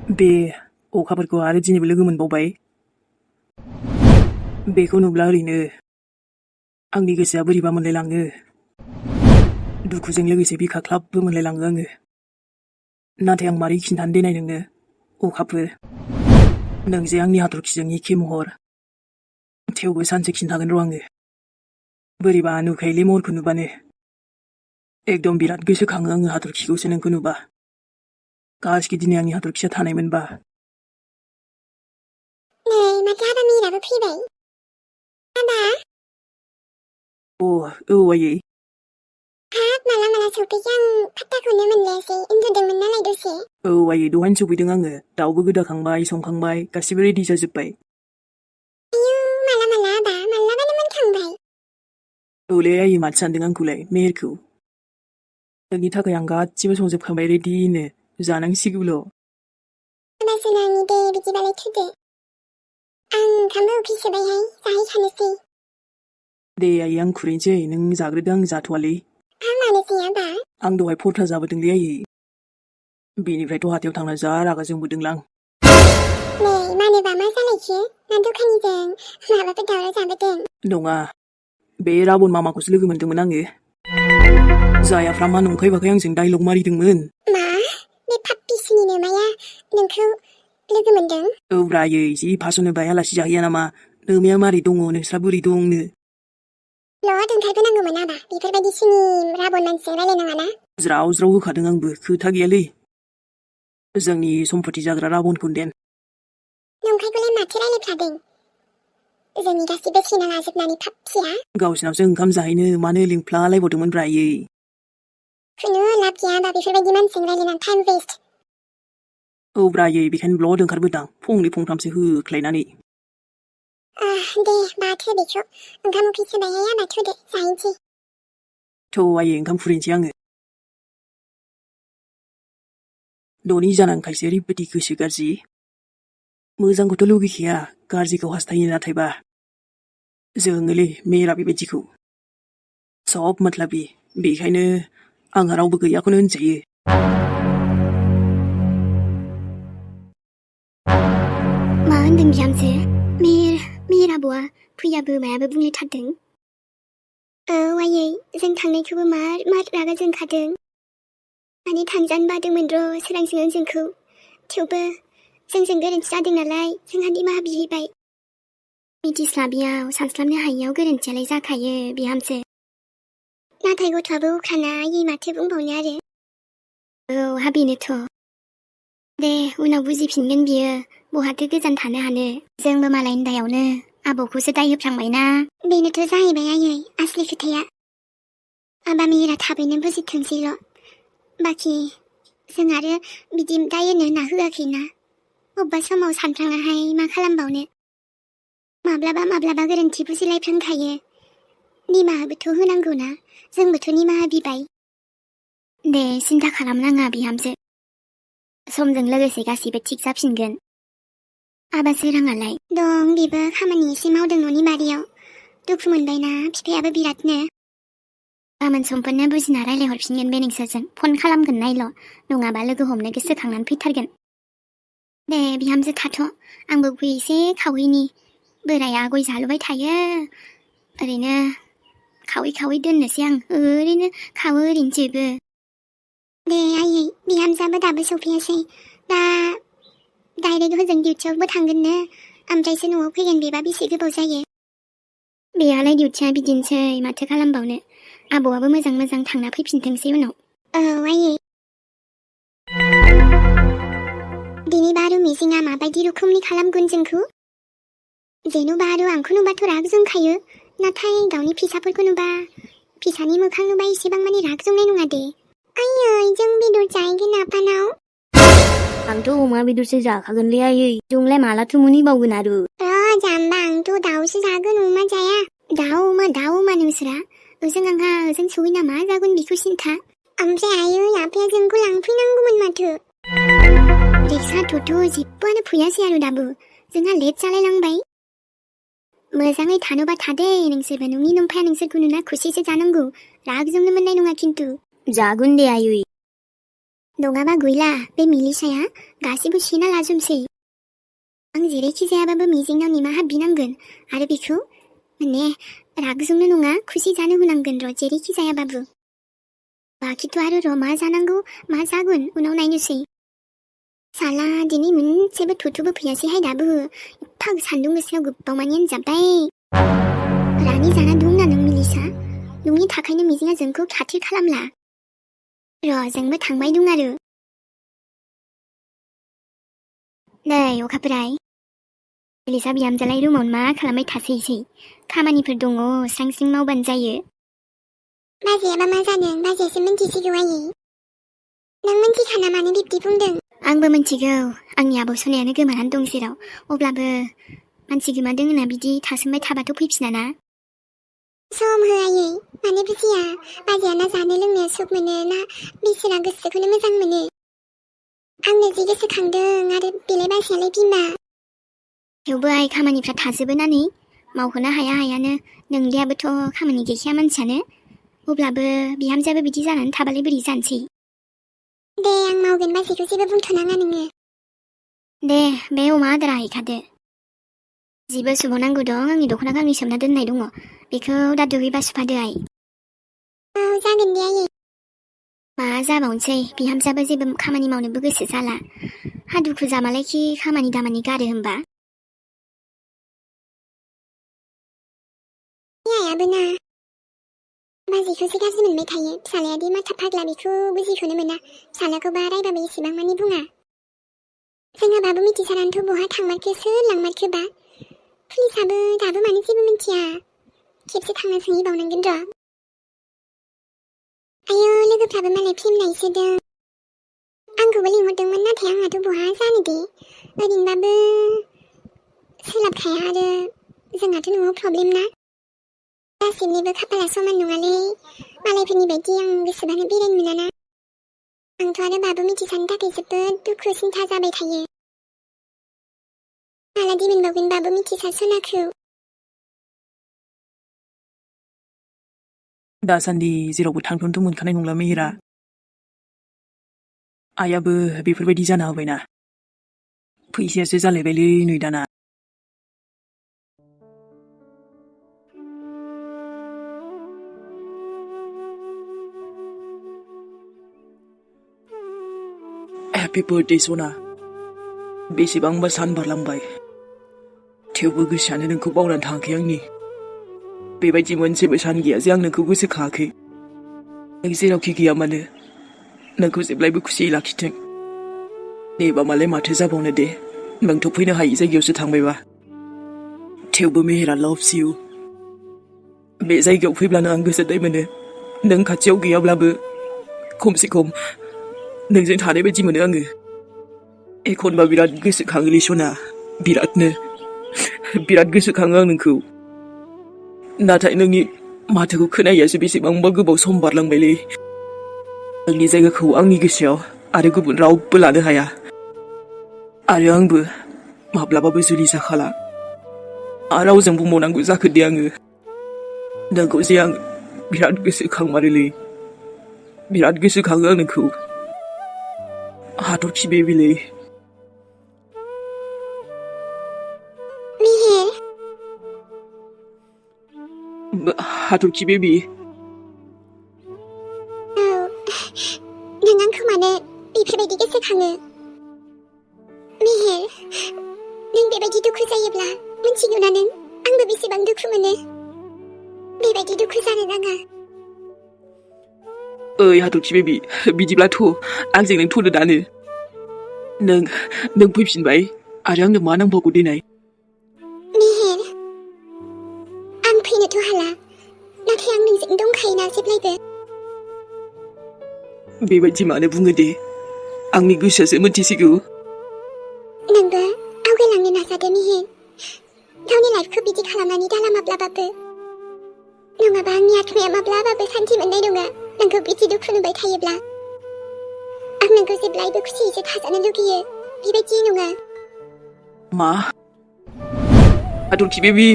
बे अखाफोरखौ आरो दिनैबो लोगो मोनबावबाय। बेखौ नुब्ला ओरैनो आंनि गोसोआ बोरैबा मोनलायलाङो। दुखुजों लोगोसे बिखाख्लाबबो मोनलायलाङो आङो। नाथाय आं मारै खिन्थानो देनाय नोंनो अखाफोर, नों जे आंनि हाथरखिजों एखे महर। थेवबो सानसे खिन्थागोन र' आङो। बोरैबा नुखायोलै महरखौ नुबानो। एकदम बिराद गोसोखाङो आङो हाथरखिखौसो नोंखौ नुबा। कासखि दिनै आंनि हाथरखिया थानायमोनबा। नै माथो हाबा मिराबो फैबाय। हाबा? औ आयै। हाब माला सफैखो आं फात्ताखौनो मोनलायासै, उन्दुदोंमोन नालाय दसे। औ आयै, दहायनो सफैदों आङो। दाउबो गोदाखांबाय, संखांबाय, गासिबो रेडि जाजोब्बाय। आयौ माला हाबा? मालाबानो मोनखांबाय। औलै आयै, माथो सानदों आंखौलाय, मेहेरखौ। नोंनि थाखाय आं गासिबो संजोबखांबाय रेडिनो, जानांसिगौल'। हाबासो नानि दे बिदिबालाय थुदो। आं ओंखामबो उखैसोबायहाय, जाहैखानोसै। दे आयै, आं खुरैनोसै, नों जाग्रोदो, आं जाथ'वालै। मानोसै आबा? आं दहाय परथा जाबोदोंलै आयै। बेनिफ्रायथ' हाथायाव थांना जा रागा जोंबोदोंलां। नै मानोबा मा जालायखो? ना दखानिजों माबाफोर दावराव जाबोदों? नङा, बे राबन मामाखौसो लोगो मोनदोंमोन आङो। जायाफ्रा मा नंखाय बाखाय आंजों डाइलग मारिदोंमोन। मा? बे पाप्पिसुनि नोमाया नोंखौ लोगो मोनदों? औब्रा आयै, जि फासयनो आलासि जाहैया नामा? नोमाया मारै दङ, नोंस्रा बोरै दंनो? दोनखारबोनांगौमोन आबा, बेफोरबायदि सिनि राबन मानसिजों रायलायनाङाना। ज्राव ज्राव होखादों आंबो, खोथा गैयालै। जोंनि सम्पति जाग्रा राबनखौ देन। नंखायखौलाय माथो रायलायफ्लादों? जोंनि गासिबो सेना लाजोबनानै पाप्पिया। गावसिनावसो ओंखाम जाहैनो मानो लिंफ्लालायबावदोंमोनब्रा आयै। खुनु लाब गैया आबा बेफोरबायदि मानसिजों रायलायनानै टाइम वेस्ट। औब्रा आयै, बेखायनो ब्लद ओंखारबोदां, फंनै फंथामसो होख्लायनानै। दे बाथो बेखौ, ओंखाम उखैसोबायहाय आबा, थुदो जाहैनोसै। थौ आयै, ओंखाम खुरैनोसै आङो। न'नि जानांखायसो ओरैबायदि गोसो गाज्रि। मोजांखौथ' लुगैखाया, गाज्रिखौ हास्थायो नाथायबा। जोङोलै मेहेरा बेबायदिखौ। सब मतलाबि, बेखायनो आंहा रावबो गैयाखौनो होनजायो। मा होनदों बिहामजो? मेहेर आब'आ फैयाबो मायाबो बुंलायथारदों। औ आयै, जों थांनायखौबो मार रागा जोंखादों। माने थांजानो बादोंमोन र' सोरांजों जोंखौ। थेवबो जोंजों गोरोन्थि जादों नालाय जोंहा निमाहा बिहैबाय। मिथिस्लाबियाव सानस्लाबनो हायियाव गोरोन्थियालाय जाखायो बिहामजो। नाथाय गथ'आबो अख्राना आयै, माथो बुंबावनो आरो। औ बेनोथ'। दे उनाव बुजिफिनगोन बियो, बहाथो गोजान थानो हानो। जोंबो मालायनि दायावनो आबौखौसो दाय होफ्लांबायना। बेनोथ' जाहैबाय आयै आसलि खोथाया। आबा मेहेरा थाबैनो बुजिथोंसैल'। बाखि जों आरो बिदि दाय होनो होआखैना। अबेबा समाव सानफ्राङाहाय मा खालामबावनो। माब्लाबा गोरोन्थि बुजिलायफ्लांखायो। निमाहाबोथ' होनांगौना, जोंबोथ' निमाहा बिबाय। दे सिन्था खालामनाङा बिहामजो। समजों लोगोसे गासिबो थिग जाफिनगोन। आबा सोराङालाय? दं, बेबो खामानि एसे मावदों न'नि बारियाव। दुखु मोनबायना बिफायाबो बिरादनो। गाबोन समफोरनो बुजिना रायलायहरफिनगोन बे नोंसोरजों, फन खालामगोन नायल', नङाबा लोगो हमनो गोसोखांनानै फैथारगोन। दे बिहामजो थाथ', आंबो गय एसे खावहैनि। बोराया गय जालुबाय थायो। ओरैनो खावै दोननोसै आं, ओरैनो खावो ओरैनो जोबो। दे आयै, बिहामजोआबो दाबो सफैयासै। दा डाइरेक्ट होजों डिउटियावबो थांगोननो, ओमफ्रायसो न'आव फैगोन। बेबा बेसे गोबाव जायो। बेहालाय डिउटिया बिदिनोसै, माथो खालामबावनो। आबौआबो मोजां थांना फैफिनथोंसै उनाव। औ आयै। दिनै बारु मिजिङा माबायदि रोखोमनि खालामगोन जोंखौ? जेन'बा आरो आंखौ नुबाथ' राग जोंखायो, नाथाय गावनि फिसाफोरखौ नुबा, फिसानि मोखां नुबा एसेबां मानि राग जोंनाय नङा दे। आयै, जों बेदर जाहैगोन आफानाव। आंथ' अमा बेदरसो जाखागोनलै आयै, जोंलाय मालाथो मोनहैबावगोन आरो। जाम्बा, आंथ' दाउसो जागोन, अमा जाया। दाउ अमा नोंसोरा? ओजों सहैना मा जागोन बेखौ सिन्था। ओमफ्राय आयै, आफाया जोंखौ लांफैनांगौमोन माथो। रिक्सा थ'थ' जेबोआनो फैयासै आरो दाबो। जोंहा लेट जालायलांबाय। मोजाङै थानोबा थादे नोंसोरबो, नोंनि नोमफाया नोंसोरखौ नुना खुसिसो जानांगौ। राग जोंनो मोननाय नङा खिन्थु। जागोन दे आयै। नङाबा गैला बे मिलिसाया गासिबो सेना लाजोबसै आं जेरैखि जायाबाबो मिजिंनाव निमाहा बिनांगोन आरो बेखौ माने रागजोंनो नङा खुसि जानो होनांगोन र' जेरैखि जायाबाबो बाखिथ' आरो र' मा जानांगौ मा जागोन उनाव नायनोसै साला दिनै मोनसेबो थुथुबो फैयासैहाय दाबो एफा सान्दुं गोसायाव गोबावमानियानो जाबाय रानि जाना दं ना नों मिलिसा नोंनि थाखायनो मिजिङा जोंखौ खाथिर खालामला र' जोंबो थांबाय दं आरो नै अखाफोराय मिलिसा बिहामजोलाय रुमावनो मा खालामबाय थासैसै खामानिफोर दङ स्रां स्रिं मावबानो जायो बाजैयाबा मा जादों बाजैयासो मिन्थिसिगौ आयै नों मिन्थिखाना मानो बिब्दि बुंदों आंबो मिन्थिगौ आंनि आबौ सनायानो गोमानानै दं जेराव अब्लाबो मानसि गोमादों होनना बिदि थासोमबाय थाबाथ' फैफिनाना सम हो आयै मानो बुजिया बाजैया ना जानो लोंनो सुख मोनो ना बिसोरा गोसोखौनो मोजां मोनो आंनो जि गोसोखांदों आरो बेलाय बाजैयालाय बिमा थेवबो आइ खामानिफ्रा थाजोबो ना नै मावख'नो हायानो नोंलियाबोथ' खामानि गैखाया मानसियानो अब्लाबो बिहामजोआबो बिदि जानानै थाबालाय बोरै जानोसै दे आं मावगोन बाजैखौ जेबो बुंथ'नाङा नोङो दे बे अमा आदारा हैखादो जिबो सुबावनांगौ दं आंनि दख'ना गांनै सोमना दोननाय दङ बेखौ दा दुगैबा सुफादो आइ औ जागोन दे आयै मा जाबावनोसै बिहामजोआबो जेबो खामानि मावनोबो गोसो जाला हा दुखु जामालायखि खामानि दामानि गारो होमबा आयाबो ना बाजैखौसो गाज्रि मोनबाय थायो फिसालायादि माथा फाग्ला बेखौ बुजिखौनो मोना फिसालाखौबा रायबाबो एसेबां मानि बुङा जोंहा बाबु मिथिसारानोथ' बहा थांमारखो सोर लांमारखोबा पुलिसाबो दाबो मानो जेबो मिथिया खेबसे थांना सोंहैबावनांगोन र' आयौ लोगोफ्राबो मालाय फिल्म नायसोदों आंखौबो लिंहरदोंमोन नाथाय आंहाथ' बहा जानो दे ओरैनोबाबो सोलाबखाया आरो जोंहाथ' न'आव प्रब्लेम ना गासिबनिबो खाफाला समान नङालै मालायफोरनि बायदि आं गोसोबानो बेरायनो मोनाना आंथ' आरो बाबु मिथिसारनो थाखाय जोबोद दुखु सिन्था जाबाय थायो मालादि मोनबावगोन बाबु मिथिसार सनाखौ दासान्दि जेरावबो थांथ'नोथ' मोनखानाय नंला मेहेरा आइयाबो बेफोरबायदि जाना होबायना फैसायासो जालायबायलै नै दाना हेपि बार्थडे सना बेसेबांबा सान बारलांबाय थेवबो गोसोआनो नोंखौ बावनानै थाङाखै आंनि बेबायदि मोनसेबो सान गैया जे आं नोंखौ गोसोखाङाखै नों जेरावखि गैया मानो नोंखौ जेब्लायबो खुसियै लाखिथों नेबा मालाय माथो जाबावनो दे नोंथ' फैनो हायि जायगायावसो थांबायबा थेवबो मेहेरा लभ्स इउ बे जायगायाव फैब्लानो आं गोजोननाय मोनो नों खाथियाव गैयाब्लाबो खमसे खम नोंजों थानाय बायदि मोनो आङो एखनबा बिराद गोसोखाङोलै सना बिराद गोसोखाङो आं नोंखौ नाथाय नोंनि माथोखौ खोनायासो बेसेबांबा गोबाव सम बारलांबायलै नोंनि जायगाखौ आंनि गोसोआव आरो गुबुन रावबो लानो हाया आरो आंबो माब्लाबाबो जुलि जाखाला आरो रावजों बुंबावनांगौ जाखो दे आङो नोंखौ जे आं बिराद गोसोखांमारोलै बिराद गोसोखाङो आं नोंखौ हाथरखि बेबिलै हाथरखि बेबि औ नों आंखौ मानो बेफोरबायदि गोसोखाङो मेहेर नों बेबायदि दुखु जायोब्ला मिथिगौ ना नों आंबो बेसेबां दुखु मोनो बेबायदि दुखु जानो नाङा ओइ हाथरखि बेबि बिदिब्लाथ' आंजों नों थ'नो दानो नों फैफिनबाय आरो आंनो मा नांबावगौ देनाय मेहेर आं फैनोथ' हाला नाथाय आं नोंजों दंखायोना जेब्लायबो बेबायदि मानो बुङो दे आंनि गोसोआसो मिथिसिगौ नोंबो आवगायलांनो नाजादो मेहेर गावनि लाइफखौ बिदि खालामनानै दाला माब्लाबाबो नङाबा आंनि आत्माया माब्लाबाबो सान्थि मोननाय नङा नोंखौ बिदि दुखु नुबाय थायोब्ला आं नोंखौ जेब्लायबो खुसियैसो थाजानो लुगैयो बेबायदि नङा मा हाथरखि बेबि